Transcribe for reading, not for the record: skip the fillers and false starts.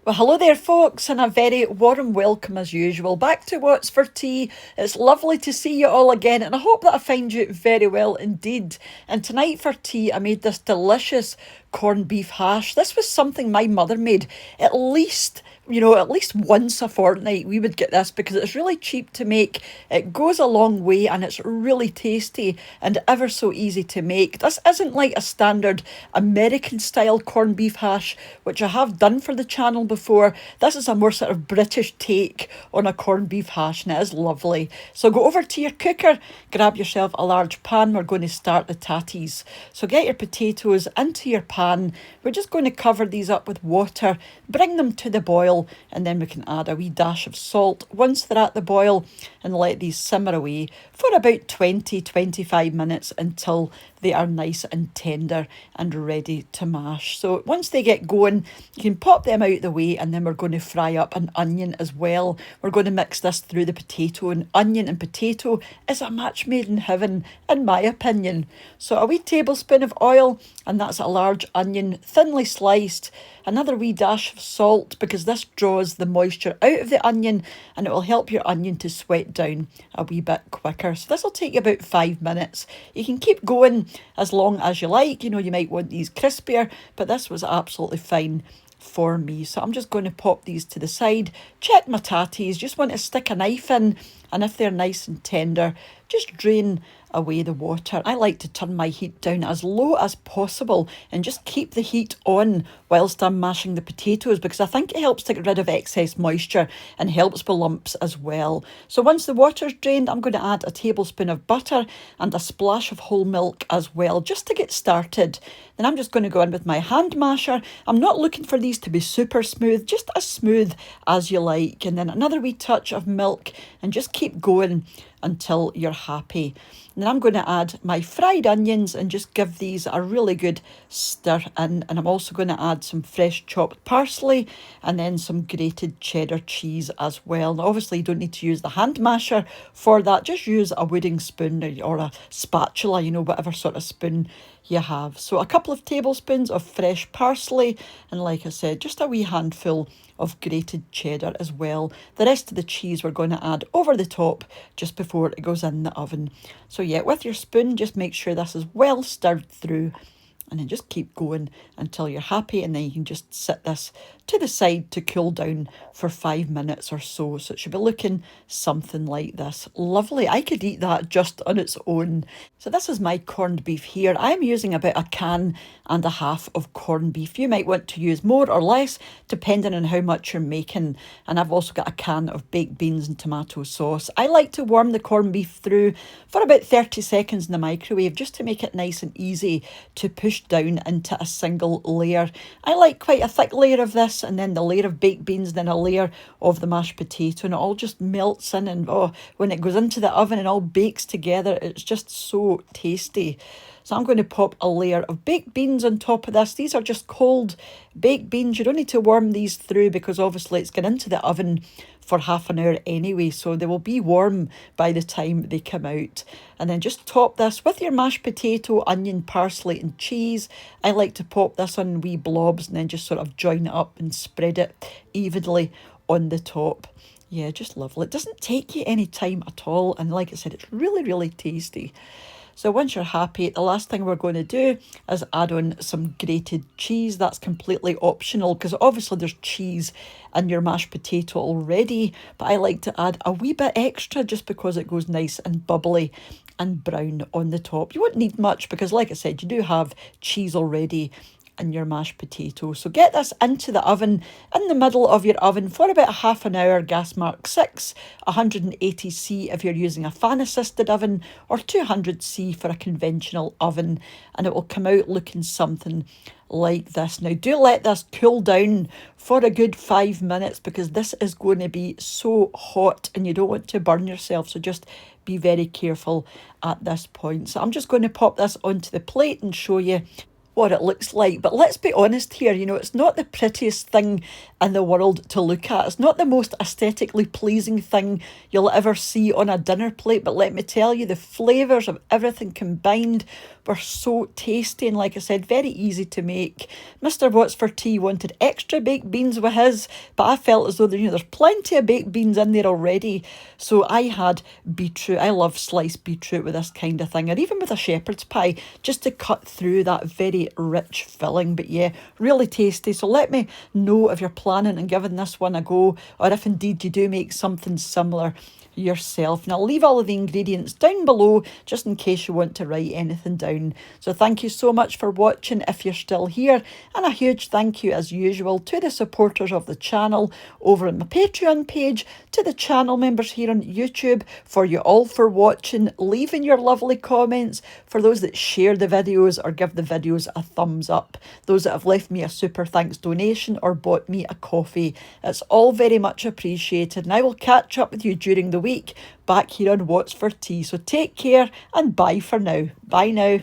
Well, hello there, folks, and a very warm welcome as usual. Back to What's for Tea. It's lovely to see you all again, and I hope that I find you very well indeed. And tonight for tea, I made this delicious corned beef hash. This was something my mother made at least once a fortnight. We would get this because it's really cheap to make. It goes a long way and it's really tasty and ever so easy to make. This isn't like a standard American style corned beef hash, which I have done for the channel before. This is a more sort of British take on a corned beef hash, and it is lovely. So go over to your cooker, grab yourself a large pan. We're going to start the tatties. So get your potatoes into your pan. We're just going to cover these up with water, bring them to the boil, and then we can add a wee dash of salt once they're at the boil and let these simmer away for about 20-25 minutes until they are nice and tender and ready to mash. So once they get going, you can pop them out of the way, and then we're going to fry up an onion as well. We're going to mix this through the potato, and onion and potato is a match made in heaven, in my opinion. So a wee tablespoon of oil, and that's a large onion, thinly sliced. Another wee dash of salt, because this draws the moisture out of the onion and it will help your onion to sweat down a wee bit quicker. So this will take you about 5 minutes. You can keep going as long as you like. You know, you might want these crispier, but this was absolutely fine for me. So I'm just going to pop these to the side. Check my tatties. Just want to stick a knife in, and if they're nice and tender, just drain away the water. I like to turn my heat down as low as possible and just keep the heat on whilst I'm mashing the potatoes, because I think it helps to get rid of excess moisture and helps with lumps as well. So once the water's drained, I'm going to add a tablespoon of butter and a splash of whole milk as well, just to get started. Then I'm just going to go in with my hand masher. I'm not looking for these to be super smooth, just as smooth as you like. And then another wee touch of milk, and just keep going until you're happy. And then I'm going to add my fried onions and just give these a really good stir in. And I'm also going to add some fresh chopped parsley and then some grated cheddar cheese as well. Now, obviously, you don't need to use the hand masher for that. Just use a wooden spoon or a spatula, whatever sort of spoon you have. So a couple of tablespoons of fresh parsley, and like I said, just a wee handful of grated cheddar as well. The rest of the cheese we're going to add over the top just before it goes in the oven. So yeah, with your spoon, just make sure this is well stirred through, and then just keep going until you're happy, and then you can just set this to the side to cool down for 5 minutes or so. So it should be looking something like this. Lovely. I could eat that just on its own. So this is my corned beef here. I'm using about a can and a half of corned beef. You might want to use more or less depending on how much you're making. And I've also got a can of baked beans and tomato sauce. I like to warm the corned beef through for about 30 seconds in the microwave, just to make it nice and easy to push down into a single layer. I like quite a thick layer of this, and then the layer of baked beans, then a layer of the mashed potato, and it all just melts in, and when it goes into the oven and all bakes together, it's just so tasty. So I'm going to pop a layer of baked beans on top of this. These are just cold baked beans. You don't need to warm these through, because obviously it's gone into the oven for half an hour anyway, so they will be warm by the time they come out. And then just top this with your mashed potato, onion, parsley and cheese. I like to pop this on wee blobs and then just sort of join it up and spread it evenly on the top. Yeah, just lovely. It doesn't take you any time at all, and like I said, it's really, really tasty. So once you're happy, the last thing we're going to do is add on some grated cheese. That's completely optional, because obviously there's cheese in your mashed potato already, but I like to add a wee bit extra just because it goes nice and bubbly and brown on the top. You won't need much because, like I said, you do have cheese already in your mashed potato. So get this into the oven, in the middle of your oven, for about half an hour, gas mark 6, 180C if you're using a fan assisted oven, or 200C for a conventional oven, and it will come out looking something like this. Now do let this cool down for a good 5 minutes, because this is going to be so hot and you don't want to burn yourself, so just be very careful at this point. So I'm just going to pop this onto the plate and show you what it looks like. But let's be honest here, you know, it's not the prettiest thing in the world to look at. It's not the most aesthetically pleasing thing you'll ever see on a dinner plate. But let me tell you, the flavours of everything combined were so tasty, and like I said, very easy to make. Mr. What's for Tea wanted extra baked beans with his, but I felt as though there's plenty of baked beans in there already. So I had beetroot. I love sliced beetroot with this kind of thing, or even with a shepherd's pie, just to cut through that very rich filling. But yeah, really tasty. So let me know if you're planning on giving this one a go, or if indeed you do make something similar yourself. And I'll leave all of the ingredients down below just in case you want to write anything down. So thank you so much for watching if you're still here, and a huge thank you as usual to the supporters of the channel over on my Patreon page, to the channel members here on YouTube, for you all for watching, leaving your lovely comments, for those that share the videos or give the videos a thumbs up, those that have left me a super thanks donation or bought me a coffee. It's all very much appreciated, and I will catch up with you during the week back here on What's for Tea. So take care and bye for now. Bye now.